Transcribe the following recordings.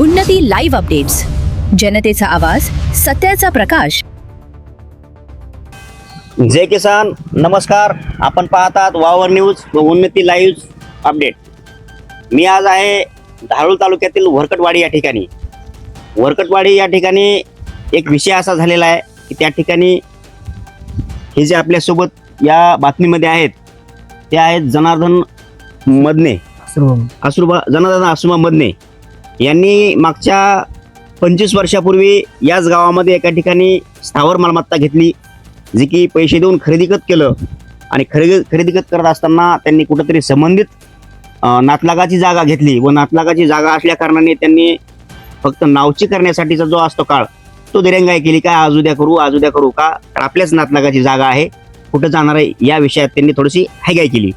उन्नती live updates, जनतेचा आवाज, सत्याचा प्रकाश. जय किसान, नमस्कार. आपण पाहतात वावर न्यूज व उन्नती लाईव्ह अपडेट. मी आज आहे धारूर तालुक्यातील वरकटवाडी या ठिकाणी. वरकटवाडी या ठिकाणी एक विषय असा झालेला आहे की त्या ठिकाणी हे जे आपल्यासोबत या बातमीमध्ये आहेत ते आहेत जनार्दन मदने, जनार्दन आसुमा मदने यांनी मागच्या 25 वर्षापूर्वी याच गावामध्ये एका ठिकाणी स्थावर मालमत्ता घेतली, जी की पैसे देऊन खरेदी खत केलं. आणि खरेदी खत करत असताना त्यांनी कुठंतरी संबंधित नातलागाची जागा घेतली व नातलागाची जागा असल्या कारणाने त्यांनी फक्त नावची करण्यासाठीचा जो असतो काळ तो दिरंगाई केली. काय आज उद्या करू का, तर आपल्याच नातलागाची जागा आहे, कुठं जाणार आहे या विषयात त्यांनी थोडीशी हायगाई केली.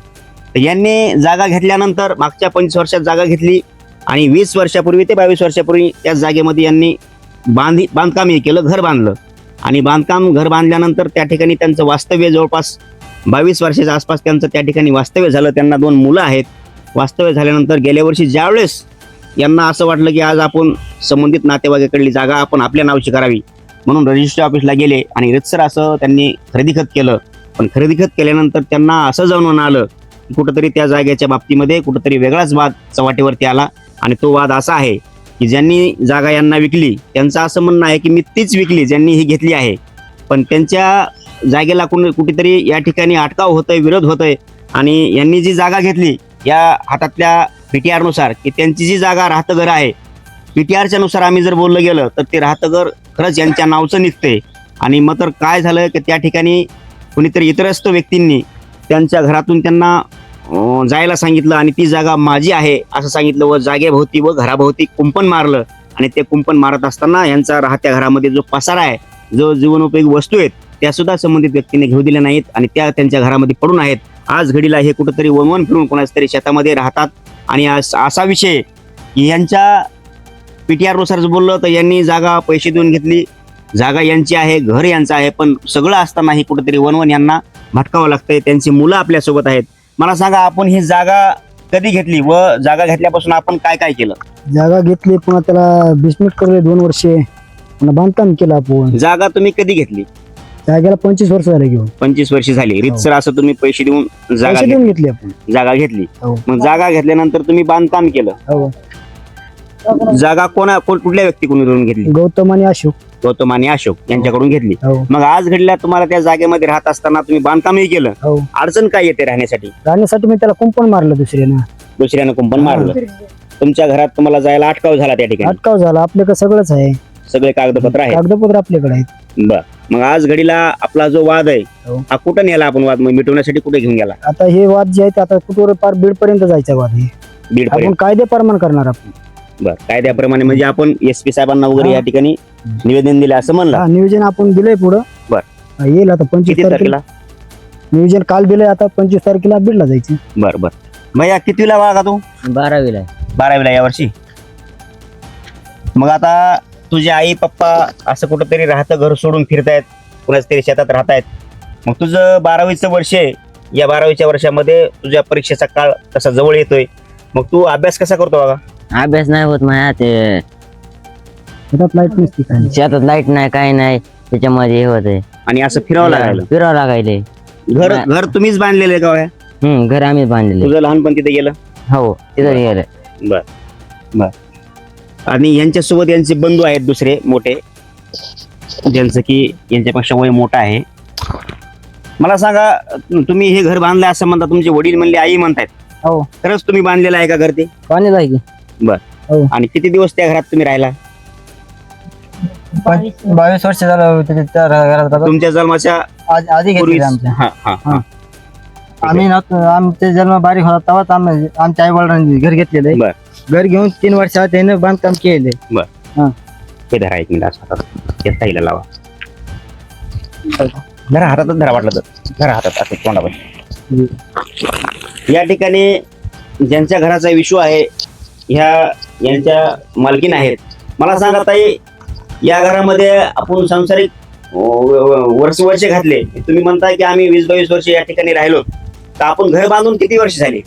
तर यांनी जागा घेतल्यानंतर मागच्या 25 वर्षात जागा घेतली आणि 20 वर्षापूर्वी ते 22 वर्षापूर्वी त्याच जागेमध्ये यांनी बांधकाम हे केलं, घर बांधलं. आणि घर बांधल्यानंतर त्या ठिकाणी त्यांचं वास्तव्य जवळपास 22 वर्षाच्या आसपास त्यांचं त्या ठिकाणी वास्तव्य झालं. त्यांना 2 मुलं आहेत. वास्तव्य झाल्यानंतर गेल्या वर्षी ज्यावेळेस यांना असं वाटलं की आज आपण संबंधित नातेवाईकाकडली जागा आपण आपल्या नावची करावी म्हणून रजिस्ट्री ऑफिसला गेले आणि रितसर असं त्यांनी खरेदी खत केलं. पण खरेदी खत केल्यानंतर त्यांना असं जाणून आलं की कुठंतरी त्या जागेच्या बाबतीमध्ये कुठंतरी वेगळाच वाद चव्हाटीवरती आला. आणि तो वाद असा आहे की ज्यांनी जागा यांना विकली त्यांचं असं म्हणणं आहे की मी तीच विकली ज्यांनी ही घेतली आहे, पण त्यांच्या जागेला कुठेतरी या ठिकाणी अटकाव होतोय, विरोध होतोय. आणि यांनी जी जागा घेतली या हातातल्या PTR नुसार की त्यांची जी जागा राहतं घर आहे, PTRच्या नुसार आम्ही जर बोललं गेलं तर ते राहतं घर खरंच यांच्या नावचं निघते. आणि मग तर काय झालं की त्या ठिकाणी कुणीतरी इतरस्त व्यक्तींनी त्यांच्या घरातून त्यांना जायला सांगितलं आणि ती जागा माझी आहे असं सांगितलं व जागेभोवती व घराभोवती कुंपण मारलं. आणि ते कुंपण मारत असताना यांचा राहत्या घरामध्ये जो पसारा आहे, जो जीवनोपयोगी वस्तू आहेत, त्या सुद्धा संबंधित व्यक्तीने घेऊ दिल्या नाहीत आणि त्या त्यांच्या घरामध्ये पडून आहेत. आज घडीला हे कुठंतरी वनवन फिरून कोणाच तरी शेतामध्ये राहतात. आणि असा विषय की यांच्या PTR नुसार बोललं तर यांनी जागा पैसे देऊन घेतली, जागा यांची आहे, घर यांचं आहे, पण सगळं असतानाही कुठंतरी वनवन यांना भटकावं लागतंय. त्यांची मुलं आपल्यासोबत आहेत. मला सांगा, आपण ही जागा कधी घेतली व जागा घेतल्यापासून आपण काय काय केलं? जागा घेतली, पुन्हा त्याला बिझनेस करले 2 वर्षे, पुन्हा बांधकाम केलं आपण. जागा तुम्ही कधी घेतली? जागेला 25 वर्ष झाले घेऊन. 25 वर्ष झाली. रितसर असं तुम्ही पैसे देऊन जागा घेतली आपण. जागा घेतली. हो. मग जागा घेतल्यानंतर तुम्ही बांधकाम केलं. हो. जागा कुठल्या व्यक्तीकडून घेतली? गौतम आणि अशोक यांच्याकडून घेतली. हो. मग आज घडल्या तुम्हाला त्या जागेमध्ये राहत असताना तुम्ही बांधकामही केलं. हो. अडचण काय येते राहण्यासाठी? मी त्याला कुंपण मारलं दुसऱ्यानं कुंपण मारलं. तुमच्या घरात तुम्हाला जायला अटकाव झाला. त्या ठिकाणी अटकाव झाला. आपल्याकडे सगळंच आहे, सगळे कागदपत्र आहेत. आपल्याकडे आहेत. बर. मग आज घडीला आपला जो वाद आहे हो. हा कुठं नेला आपण? वाद मिटवण्यासाठी कुठे घेऊन गेला? आता हे वाद जे आहे ते आता कुठवर पार बीड पर्यंत जायचा वाद आहे. बीड आपण कायदे प्रमाण करणार आपण. बर. कायद्याप्रमाणे म्हणजे आपण SP साहेबांना वगैरे या ठिकाणी निवेदन दिले असं म्हणलं. नियोजन आपण दिलंय पुढं. बर. येईल आता 25 तारखेला. नियोजन काल दिलंय, आता 25 तारखेला बीडला जायचं. बर बर. भैया कितवीला वागा तू? 12वीला. 12वीला यावर्षी. मग आता तुझे आई पप्पा असं कुठंतरी राहतं घर सोडून फिरतायत, कुणाच तरी शेतात राहतायत. मग तुझं 12वीचं वर्ष आहे. या 12वीच्या वर्षामध्ये तुझ्या परीक्षेचा काळ तसा जवळ येतोय. मग तू अभ्यास कसा करतो बाबा? अभ्यास नाही होत माझ्या, ते शेतात लाईट नसते काय. शेतात लाईट नाही, काही नाही, त्याच्यामध्ये हे होत आहे. आणि असं फिरावं लागायले. घर तुम्हीच बांधलेलं आहे का? घर आम्हीच बांधलेले. तुझं लहानपण तिथे गेलं? हो, तिथं गेलं. बर बर. आणि यांच्यासोबत यांचे बंधू आहेत दुसरे मोठे, ज्यांचं की यांच्यापेक्षा वय मोठा आहे. मला सांगा, तुम्ही हे घर बांधलंय असं म्हणता, तुमचे वडील म्हणले, आई म्हणतायत, हो खरंच तुम्ही बांधलेलं आहे का घर ते? बांधलेलं आहे की. बर. हो. आणि किती दिवस त्या घरात तुम्ही राहिला? 22 वर्ष झालं तुमच्या जन्माच्या आधी पूर्वी? आमचा जन्म बारीक होता तेव्हाच आमच्या आई वडिलांनी घर घेतलेलं आहे. बर. घर घेऊन 3 वर्षात त्याने बांधकाम केले. हे धरा, 1 मिनिट असं ताईला लावा. धरा हातातच, धरा वाटलं तर धरा हातात असं तोंडावर. या ठिकाणी ज्यांच्या घराचा विषू आहे यांच्या मालकीन आहेत. मला सांगा ताई, या घरामध्ये आपण सांसारिक वर्ष घातले. तुम्ही म्हणताय की आम्ही 20-22 वर्ष या ठिकाणी राहिलो, तर आपण घर बांधून किती वर्ष झाली?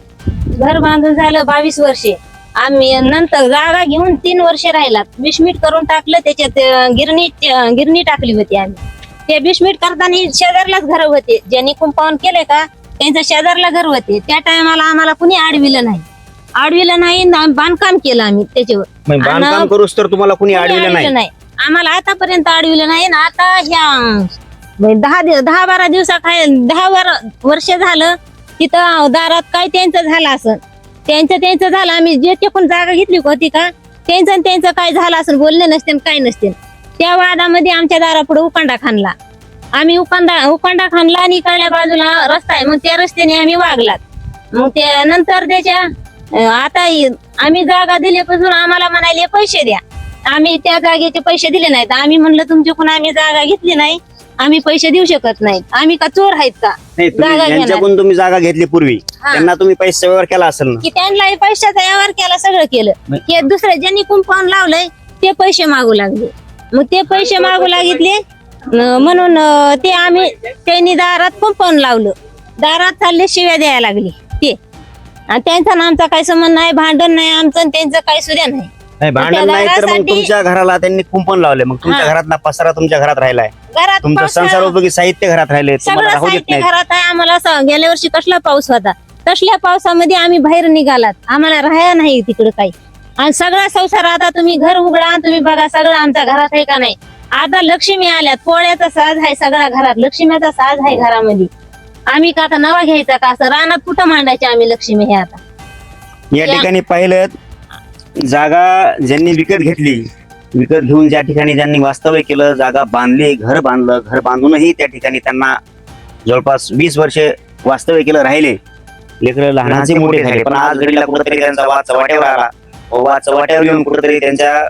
घर बांधून झालं 22 वर्षे. आम्ही नंतर जागा घेऊन 3 वर्ष राहिलात, बिस्मिट करून टाकलं. त्याच्यात गिरणी टाकली होती आम्ही. ते बिस्मिट करताना शेजारलाच घर होते, ज्यांनी कंपाऊंड केले का त्यांच्या शेजारला घर होते. त्या टायमाला आम्हाला कुणी अडविलं नाही बांधकाम केलं आम्ही त्याच्यावर. मग बांधकाम करूच तर तुम्हाला कुणी अडविलं नाही. आम्हाला आतापर्यंत अडविलं नाही ना. आता ह्या 10-12 दिवसात 10 वर्ष झालं तिथं दारात काय त्यांचं झालं असं, त्यांचं झालं. आम्ही जे पण जागा घेतली होती का त्यांचं काय झालं असं, बोलले नसते काय नसते. त्या वादामध्ये आमच्या दारापुढे उकांडा खाणला. आम्ही उकांडा खाणला आणि इकडल्या बाजूला रस्ता आहे, मग त्या रस्त्याने आम्ही वागलात. मग ते नंतर त्याच्या आता आम्ही जागा दिल्यापासून आम्हाला म्हणाले पैसे द्या. आम्ही त्या जागेचे पैसे दिले नाहीत. आम्ही म्हणलं तुमच्याकडून आम्ही जागा घेतली नाही, आम्ही पैसे देऊ शकत नाही. आम्ही का चोर आहेत का? नाही, ज्यांच्याकडून तुम्ही जागा घेतली पूर्वी त्यांना तुम्ही पैसे व्यवहार केला असेल ना? की त्यांना पैशाचा व्यवहार केला, सगळं केलं. की दुसरे ज्यांनी कुंपाऊंड लावलंय ते पैसे मागू लागले. मग ते पैसे मागू लागितले म्हणून ते आम्ही त्यांनी दारात कुंपाऊंड लावलं. दारात चालले शिव्या द्यायला लागली ते. आणि त्यांचा ना आमचा काही संबंध नाही, भांडण नाही आमचं आणि त्यांचं काही सुद्धा नाही. भांडण नाही तर मग तुमच्या घराला त्यांनी कुंपण लावले, मग तुमच्या घरातला पसारा तुमच्या घरात राहिलाय, घरात तुमचं संसारोपयोगी साहित्य घरात राहिले, तुम्हाला सगळं राहू देत साहित्य नाही. घरात आहे. आम्हाला गेल्या वर्षी कसला पाऊस होता, तसल्या पावसामध्ये आम्ही बाहेर निघालात, आम्हाला राहायला नाही तिकडे काही. आणि सगळा संसार आता तुम्ही घर उघडा, तुम्ही बघा सगळं आमच्या घरात आहे का नाही. आता लक्ष्मी आल्यात, पोळ्याचा साज आहे सगळा घरात, लक्ष्मीचा साज आहे घरामध्ये. आम्ही का आता नवा घ्यायचा का, असं रानात कुठं मांडायचे आम्ही लक्ष्मी हे आता. या ठिकाणी पाहिलं, जागा ज्यांनी विकत घेतली, विकत घेऊन ज्या ठिकाणी ज्यांनी वास्तव्य केलं, जागा बांधली, घर बांधलं, घर बांधूनही त्या ठिकाणी त्यांना जवळपास 20 वर्षे वास्तव्य केलं, राहिले. लेकरं लहानाचे मोठे झाले, पण आज घडीला कुठेतरी त्यांचा वाद चव्हाट्यावर आला. वाद चव्हाट्यावर येऊन कुठेतरी त्यांच्या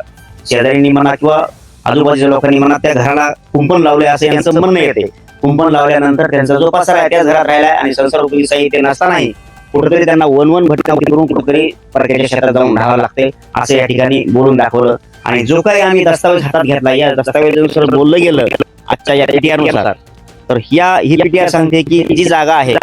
शेजाऱ्यांनी म्हणा किंवा आजूबाजूच्या लोकांनी म्हणा त्या घराला कुंपण लावले असं यांचं म्हणणं येते. कुंपण लावल्यानंतर त्यांचा जो पसारा आहे त्याच घरात राहिला आणि संसारोपयोगी साहित्य नसतानाही कुठेतरी त्यांना वन भटकावटी करून कुठेतरी परक्याच्या शेतात जाऊन राहावं लागते असं या ठिकाणी बोलून दाखवलं. आणि जो काही आम्ही दस्तावेज हातात घेतला, या दस्तावेजानुसार बोललं गेलं आजच्या या PTR नुसार, तर ही PTR सांगते की जी जागा आहे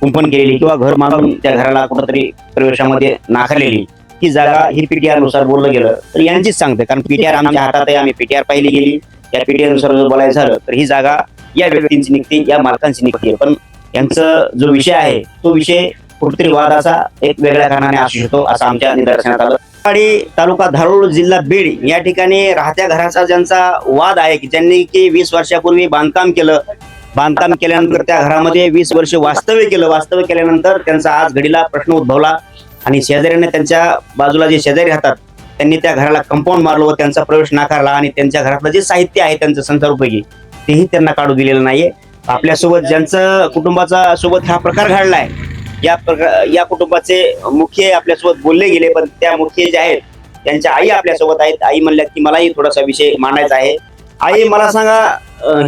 कुंपण केलेली किंवा घर मागून त्या घराला कुठेतरी प्रवेशामध्ये नाकारलेली, ही जागा ही PTR नुसार बोललं गेलं तर यांचीच सांगते. कारण PTR आमच्या हातात आहे, आम्ही PTR पाहिली गेली. या PTR नुसार जर बोलायचं झालं तर ही जागा या व्यक्तींची निघते, या मालकांची निघते. पण यांचा जो विषय आहे तो विषय कुठेतरी वादाचा एक वेगळ्या कारणाने असू शकतो असं आमच्या निदर्शनात आलं. वाडी तालुका धारूर जिल्हा बीड या ठिकाणी राहत्या घराचा ज्यांचा वाद आहे की ज्यांनी की 20 वर्षापूर्वी बांधकाम केलं, बांधकाम केल्यानंतर त्या घरामध्ये 20 वर्ष वास्तव्य केल्यानंतर त्यांचा आज घडीला प्रश्न उद्भवला आणि शेजाऱ्याने त्यांच्या बाजूला जे शेजारी राहतात त्यांनी त्या घराला कंपाऊंड मारलं व त्यांचा प्रवेश नाकारला आणि त्यांच्या घरातलं जे साहित्य आहे त्यांचं संसारोपयोगी तेही त्यांना काढू दिलेलं नाहीये. आपल्यासोबत ज्यांचं कुटुंबाचा सोबत हा प्रकार घडलाय, या कुटुंबाचे मुख्य आपल्यासोबत बोलले गेले, पण त्या मुख्य जे आहेत त्यांच्या आई आपल्यासोबत आहेत. आई म्हणल्या की मलाही थोडासा विषय मांडायचा आहे. आई मला सांगा,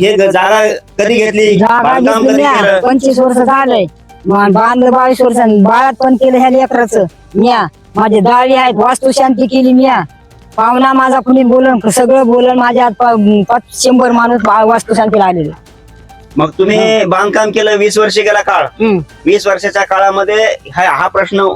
हे जागा कधी घेतली, बांधकाम कधी केलं? 25 वर्ष झालंय, बांधलं 22 वर्ष, बाळात पण केलं ह्या लेकराचं म्या. माझे दावी आहेत, वास्तू शांती केली म्या. पाहुणा माझा कुणी बोलन, सगळं बोलन, माझ्या 100 माणूस वास्तू शांतीला आलेले. मग तुम्ही बांधकाम केलं, 20 वर्ष गेला काळ. 20 वर्षाच्या काळामध्ये हा प्रश्न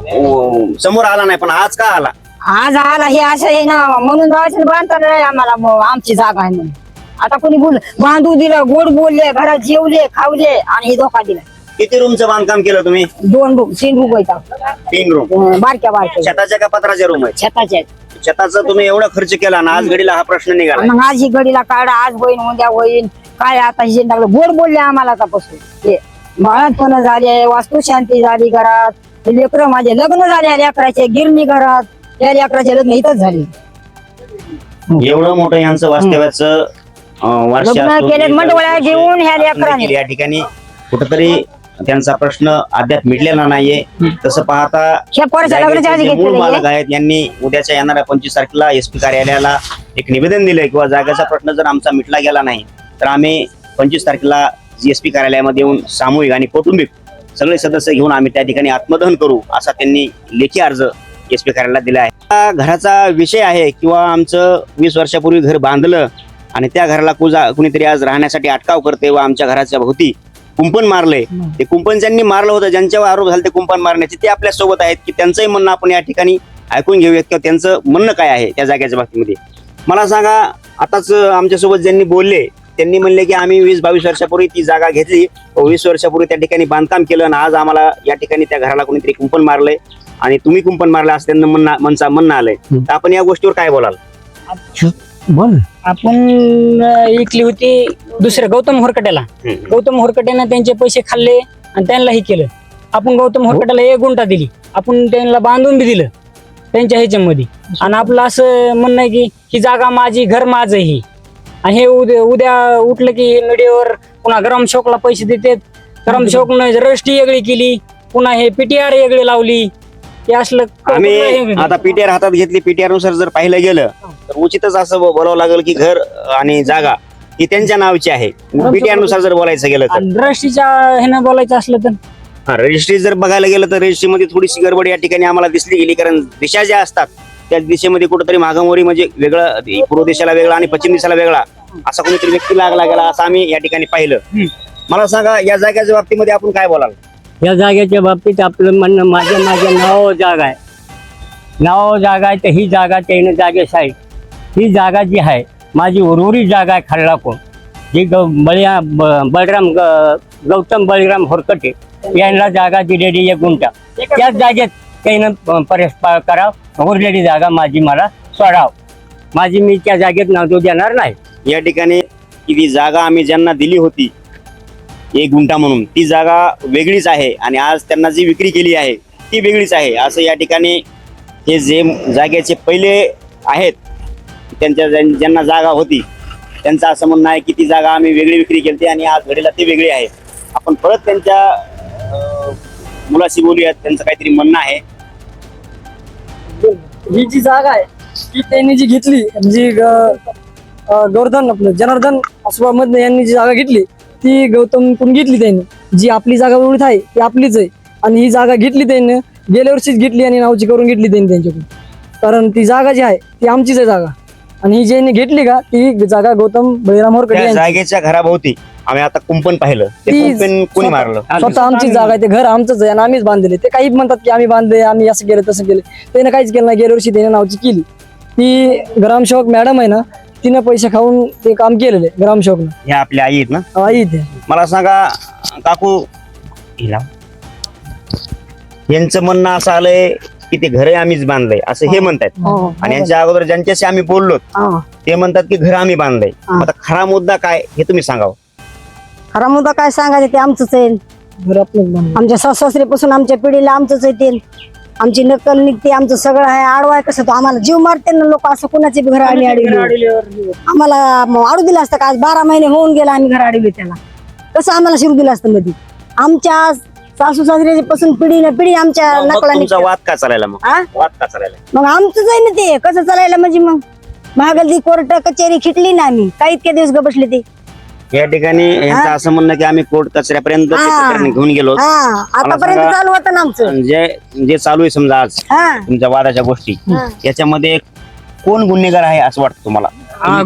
समोर आला नाही, पण आज का आला? आज आला हे असं आहे ना, म्हणून जायचं बांधता नाही आम्हाला, आमची जागा आहे म्हणून. आता कोणी बोल बांधू दिलं, गोड बोलले, घरात जेवले खावले आणि हे धोका दिला. किती रूमचं बांधकाम केलं तुम्ही? 2 रूम 3 रूम आहेत, 3 रूम. बारक्या छताच्या का पत्राच्या रूम आहेत? छताच्या. छताचा तुम्ही एवढा खर्च केला ना, आज घडीला हा प्रश्न निघाला. मग आज ही गडीला काढा, आज होईन उद्या होईन, काय आता हे लागलं. गोड बोलले आम्हाला तपासून. हे बाळात पण झाले, वास्तू शांती झाली घरात, लेकरं माझे लग्न झाले, लेकराचे गिरणी घरात, त्या लेकराचे लग्न इथंच झाले. एवढं मोठं यांचं वास्तव्याचं वर्ष लग्न केले मंडवळ्या घेऊन ह्या लेकराने. या ठिकाणी कुठेतरी त्यांचा प्रश्न अद्याप मिटलेला नाहीये. तसं पाहता लग्नाच्या आधी जे मूळ घेतलेलं मालक आहेत यांनी उद्याच्या येणाऱ्या 25 तारखेला SP कार्यालयाला एक निवेदन दिलंय किंवा जागेचा प्रश्न जर आमचा मिटला गेला नाही तर आम्ही 25 तारखेला SP कार्यालयामध्ये येऊन सामूहिक आणि कौटुंबिक सगळे सदस्य घेऊन आम्ही त्या ठिकाणी आत्मदहन करू असा त्यांनी लेखी अर्ज SP कार्यालयाला दिला आहे. घराचा विषय आहे किंवा आमचं 20 वर्षापूर्वी घर बांधलं आणि त्या घराला कुणीतरी आज राहण्यासाठी अटकाव करते व आमच्या घराच्या भोवती कुंपण मारले. ते कुंपण ज्यांनी मारलं होतं, ज्यांच्यावर आरोप झाले ते कुंपण मारण्याचे, ते आपल्या सोबत आहेत की त्यांचंही म्हणणं आपण या ठिकाणी ऐकून घेऊयात किंवा त्यांचं म्हणणं काय आहे त्या जागेच्या बाबतीमध्ये. मला सांगा, आताच आमच्यासोबत ज्यांनी बोलले त्यांनी म्हणले की आम्ही 20-22 वर्षापूर्वी ती जागा घेतली, 20 वर्षापूर्वी त्या ठिकाणी बांधकाम केलं आणि आज आम्हाला या ठिकाणी त्या घराला कोणीतरी कुंपण मारलंय आणि तुम्ही कुंपण मारलं असं त्यांना म्हणणं आलंय. तर आपण या गोष्टीवर काय बोलाल? बोल. आपण इकली होती दुसऱ्या गौतम होरकट्याला. गौतम होरकट्यानं त्यांचे पैसे खाल्ले आणि त्यांना हे केलं. आपण गौतम होरकट्याला 1 गुंठा दिली, आपण त्यांना बांधून बी दिलं त्यांच्या ह्याच्यामध्ये. आणि आपलं असं म्हणणं आहे की ही जागा माझी, घर माझं ही. आणि हे उद्या उठलं की मीडियावर पुन्हा ग्रामसेवकला पैसे देतात, ग्रामसेवकनं रजिस्ट्री वेगळी केली, पुन्हा हे पीटीआर वेगळी लावली. हे असलं आम्ही आता पीटीआर हातात घेतली. पीटीआर नुसार जर पाहिलं गेलं तर उचितच असं बोलावं लागेल की घर आणि जागा ही त्यांच्या नावाची आहे. पीटीआर नुसार जर बोलायचं गेलं तर, रजिस्ट्रीच्या ह्यानं बोलायचं असलं तर रजिस्ट्री जर बघायला गेलं तर रजिस्ट्रीमध्ये थोडीशी गडबड या ठिकाणी आम्हाला दिसली गेली. कारण दिशा ज्या असतात त्या दिशेमध्ये कुठेतरी मागामोरी म्हणजे वेगळं, पूर्व दिशेला वेगळा आणि पश्चिम दिशेला वेगळा असा कोणीतरी व्यक्ती लागला गेला असं आम्ही या ठिकाणी पाहिलं. मला सांगा, या जागेच्या बाबतीमध्ये आपण काय बोलाल? या जागेच्या बाबतीत आपलं म्हणणं, माझ्या नावावर जागा आहे, नावावर जागा आहे, तर ही जागा त्यानं जागेस आहे. ही जागा जी आहे माझी उर्वरित जागा आहे खरडाकोण, जी गौतम बळीराम होरकटे यांना जागा दिलेली 1 गुंठा. त्याच जागेत त्यानं परस्पर करावं, उरलेली जागा माझी मला सोडाव. माझी मी त्या जागेत नाव देणार नाही. या ठिकाणी ती जागा आम्ही ज्यांना दिली होती 1 गुंठा म्हणून, ती जागा वेगळीच आहे आणि आज त्यांना जी विक्री केली आहे ती वेगळीच आहे असं या ठिकाणी हे जे जागेचे पहिले आहेत त्यांच्या ज्यांना जागा होती त्यांचं असं म्हणणं आहे की ती जागा आम्ही वेगळी विक्री केली आणि आज घडीला ती वेगळी आहे. आपण परत त्यांच्या मुलाशी बोलूयात, त्यांचं काहीतरी म्हणणं आहे. ही जी जागा आहे ती त्यांनी जी घेतली, म्हणजे गोवर्धन आपलं जनार्दन आसोबामधनं यांनी जी जागा घेतली ती गौतम कडून घेतली त्यांनी. जी आपली जागा उडत आहे ती आपलीच आहे आणि ही जागा घेतली त्यांनी गेल्या वर्षीच घेतली आणि नावची करून घेतली त्यांनी त्यांच्याकडून. कारण ती जागा जी आहे ती आमचीच आहे जागा आणि ही ज्यांनी घेतली का ती जागा गौतम बळीराम होरकटे त्या यांची. जागेच्या घराभोवती आम्ही आता कुंपण पाहिलं, ते ती कुंपण कोणी मारलं? स्वतः आमचीच जागा आहे, ते घर आमचंच आहे आणि आम्हीच बांधले. ते काही म्हणतात की आम्ही बांधले, आम्ही असं केलं तसं केलं. त्याने काहीच केलं नाही. गेल्या वर्षी त्याने नावची केली. ती ग्रामसेवक मॅडम आहे ना, तिने पैसे खाऊन ते काम केलेले ग्रामसेवकनं. ह्या आपल्या आई आहेत ना? आई ते मला सांगा काकू, यांचं म्हणणं असं आलंय की ते घरे आम्हीच बांधलंय असं हे म्हणतायत आणि यांच्या अगोदर ज्यांच्याशी आम्ही बोललो ते म्हणतात की घर आम्ही बांधलंय. आता खरा मुद्दा काय हे तुम्ही सांगावं. खरा मुद्दा काय सांगायचं, ते आमचंच आहे. घर आपलं बांधलं. आमच्या सासऱ्यापासून आमच्या पिढीला आमचंच आहे. ते आमची नक्कल निघते, आमचं सगळं आहे. आडवाय कसं तो आम्हाला जीव मारते ना लोक, असं कुणाचे घर आम्ही अडवली. आम्हाला आडू दिलं असतं का? आज 12 महिने होऊन गेला आम्ही घर अडवले त्याला. कसं आम्हाला शिरू दिलं असतं मध्ये? आमच्या सासू सासऱ्याची पासून पिढी ना पिढी आमच्या मग नकला तुमचा निघते. वाद का चालायला? मग हा? वाद का चालायला? मग आमचंच आहे ना ते. कसं चालायला म्हणजे मग महागल्दी कोर्ट कचेरी खिटली ना आम्ही. काही इतके दिवस ग बसले ते. या ठिकाणी यांचं असं म्हणणं की आम्ही कोर्ट कचऱ्यापर्यंत ते प्रकरण घेऊन गेलो. हा, आतापर्यंत सांगा, चालू होतं ना आमचं. जे चालू आहे समजा आज हा, तुमच्या वादाच्या गोष्टी, याच्यामध्ये कोण गुन्हेगार आहे असं वाटतं तुम्हाला?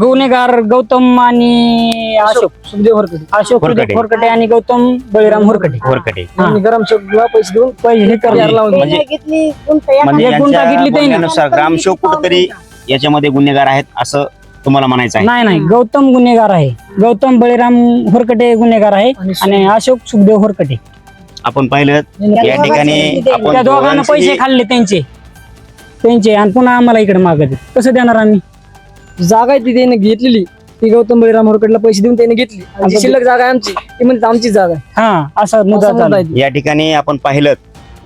गुन्हेगार गौतम आणि अशोक सुखदेव होरकटे. होरकटे. होरकटे आणि गौतम बळीराम होरकटे. होरकटे. त्यांनी ग्रामसेवकला पैसे देऊन पैसे तयार लावून म्हणजे- घेतली गुंठ एका- म्हणजे एक गुंठा यांच्या घेतली त्यांनी. बोलण्यानुसार ग्रामसेवक कुठेतरी याच्यामध्ये गुन्हेगार आहेत असं तुम्हाला म्हणायचं आहे? नाही गौतम गुन्हेगार आहे. गौतम बळीराम होरकटे गुन्हेगार आहे आणि अशोक सुखदेव होरकटे. आपण पाहिलं या ठिकाणी त्या आपण दोघांना पैसे दोघांशी- खाल्ले त्यांचे आणि पुन्हा आम्हाला इकडे मागत. कसं देणार आम्ही? जागा आहे ती त्याने घेतलेली, ती गौतम बळीराम होरकटेला पैसे देऊन त्याने घेतली. आणि जी शिल्लक जागा आहे आमची, ती म्हणजे आमचीच जागा आहे. हा, असा मुद्दा असा मुद्दा चालू. आहे ती. या ठिकाणी आपण पाहिलं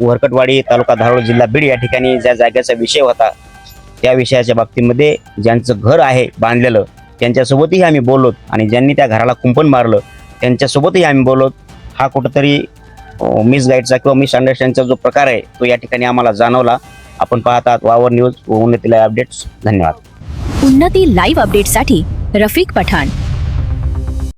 वरकटवाडी तालुका धारोळ जिल्हा बीड या ठिकाणी ज्या जागेचा विषय होता त्या विषयाच्या बाबतीमध्ये ज्यांचं घर आहे बांधलेलं त्यांच्यासोबतही आम्ही बोललो आणि ज्यांनी त्या घराला कुंपण मारलं त्यांच्यासोबतही आम्ही बोललो. हा कुठंतरी मिसगाईडचा किंवा मिसअंडरस्टँडचा जो प्रकार आहे तो या ठिकाणी आम्हाला जाणवला. आपण पाहतात वावर न्यूज व उन्नती लाईव्ह अपडेट्स. धन्यवाद. उन्नती लाईव्ह अपडेटसाठी रफिक पठाण